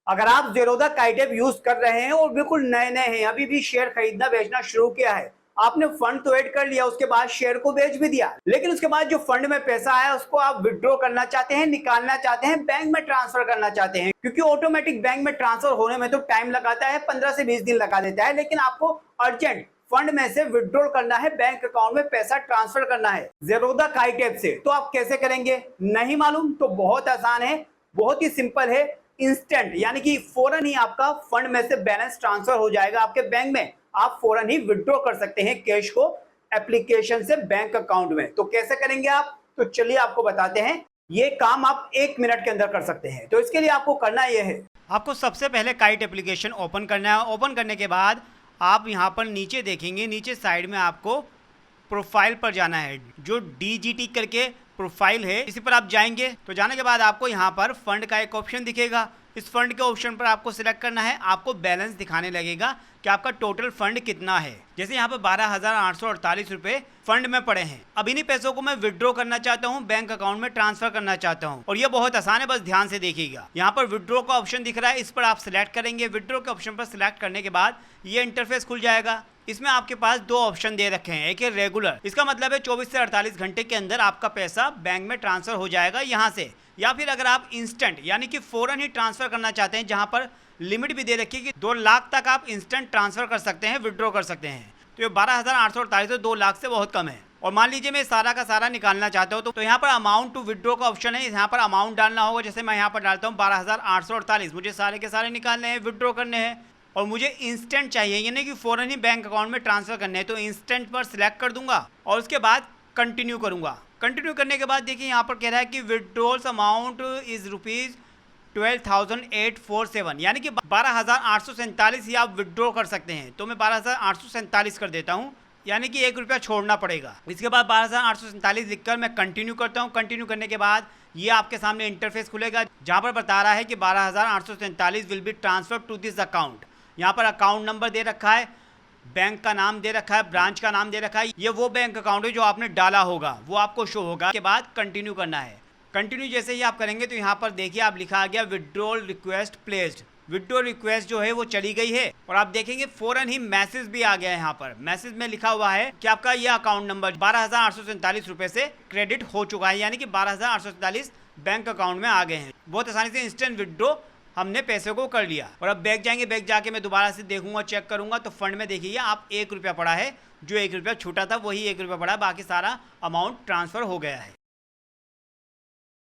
अगर आप ज़ेरोधा काइटेप यूज कर रहे हैं और बिल्कुल नए नए हैं, अभी भी शेयर खरीदना बेचना शुरू किया है, आपने फंड तो ऐड कर लिया, उसके बाद शेयर को बेच भी दिया, लेकिन उसके बाद जो फंड में पैसा आया उसको आप विड्रॉ करना चाहते हैं, निकालना चाहते हैं, बैंक में ट्रांसफर करना चाहते हैं, क्योंकि ऑटोमेटिक बैंक में ट्रांसफर होने में तो टाइम लगाता है, 15 से 20 दिन लगा देता है, लेकिन आपको अर्जेंट फंड में से विड्रॉ करना है, बैंक अकाउंट में पैसा ट्रांसफर करना है ज़ेरोधा काइटेप से। तो आप कैसे करेंगे, नहीं मालूम? तो बहुत आसान है, बहुत ही सिंपल है। इंस्टेंट यानी कि फौरन ही आपका फंड में से बैलेंस ट्रांसफर हो जाएगा आपके बैंक में, आप फौरन ही विड्रॉ कर सकते हैं कैश को एप्लीकेशन से बैंक अकाउंट में। तो कैसे करेंगे आप, तो चलिए आपको बताते हैं। ये काम आप 1 मिनट के अंदर कर सकते हैं। तो इसके लिए आपको करना यह है, आपको सबसे पहले काइट एप्लीकेशन ओपन करना है। ओपन करने के बाद आप यहाँ पर नीचे देखेंगे, नीचे साइड में आपको प्रोफाइल पर जाना है, जो DGT करके प्रोफाइल है, इसी पर आप जाएंगे। तो जाने के बाद आपको यहाँ पर फंड का एक ऑप्शन दिखेगा, इस फंड के ऑप्शन पर आपको सिलेक्ट करना है। आपको बैलेंस दिखाने लगेगा कि आपका टोटल फंड कितना है। जैसे यहाँ पर 12,848 रुपये फंड में पड़े हैं। अब इन्हीं पैसों को मैं विड्रॉ करना चाहता हूँ, बैंक अकाउंट में ट्रांसफर करना चाहता हूँ, और ये बहुत आसान है, बस ध्यान से देखिएगा। यहाँ पर विड्रॉ का ऑप्शन दिख रहा है, इस पर आप सिलेक्ट करेंगे। विड्रॉ के ऑप्शन पर सिलेक्ट करने के बाद ये इंटरफेस खुल जाएगा। इसमें आपके पास 2 ऑप्शन दे रखे हैं, एक है रेगुलर, इसका मतलब है 24 से 48 घंटे के अंदर आपका पैसा बैंक में ट्रांसफर हो जाएगा यहाँ से, या फिर अगर आप इंस्टेंट यानी कि फौरन ही ट्रांसफर करना चाहते हैं, जहाँ पर लिमिट भी दे रखी है कि 2 लाख तक आप इंस्टेंट ट्रांसफर कर सकते हैं, विड्रॉ कर सकते हैं। तो ये 12,848 2 लाख से बहुत कम है। और मान लीजिए मैं सारा का सारा निकालना चाहता हूँ, तो यहाँ पर अमाउंट टू विड्रॉ का ऑप्शन है, यहाँ पर अमाउंट डालना होगा। जैसे मैं यहाँ पर डालता हूँ 12,848, मुझे सारे के सारे निकालने हैं, विड्रॉ करने हैं, और मुझे इंस्टेंट चाहिए, यानी कि फ़ौरन ही बैंक अकाउंट में ट्रांसफ़र करने हैं। तो इंस्टेंट पर सिलेक्ट कर दूंगा और उसके बाद कंटिन्यू करूंगा। कंटिन्यू करने के बाद देखिए यहाँ पर कह रहा है कि विड्रॉल्स अमाउंट इज़ ₹12,847, यानी कि 12,847 ही आप विड्रॉ कर सकते हैं। तो मैं 12,847 कर देता हूँ, यानी कि 1 रुपया छोड़ना पड़ेगा। इसके बाद 12,847 लिखकर मैं कंटिन्यू करता हूँ। कंटिन्यू करने के बाद ये आपके सामने इंटरफेस खुलेगा, जहाँ पर बता रहा है कि 12,847 will be transfer to this account. यहाँ पर अकाउंट नंबर दे रखा है, बैंक का नाम दे रखा है, ब्रांच का नाम दे रखा है। ये वो बैंक अकाउंट है जो आपने डाला होगा, वो आपको शो होगा। के बाद कंटिन्यू करना है। कंटिन्यू जैसे ही आप करेंगे तो यहाँ पर देखिए आप लिखा आ गया withdrawal request placed. Withdraw request जो है वो चली गई है, और आप देखेंगे फौरन ही मैसेज भी आ गया है। यहाँ पर मैसेज में लिखा हुआ है कि आपका यह अकाउंट नंबर 12,847 रुपये से क्रेडिट हो चुका है, यानी कि 12,847 बैंक अकाउंट में आ गए हैं। बहुत आसानी से इंस्टेंट विड्रॉ हमने पैसे को कर लिया। और अब बैग जाएंगे, बैग जाके मैं दोबारा से देखूंगा, चेक करूंगा, तो फंड में देखिए आप 1 रुपया पड़ा है, जो 1 रुपया छूटा था वही 1 रुपया पड़ा है, बाकी सारा अमाउंट ट्रांसफर हो गया है।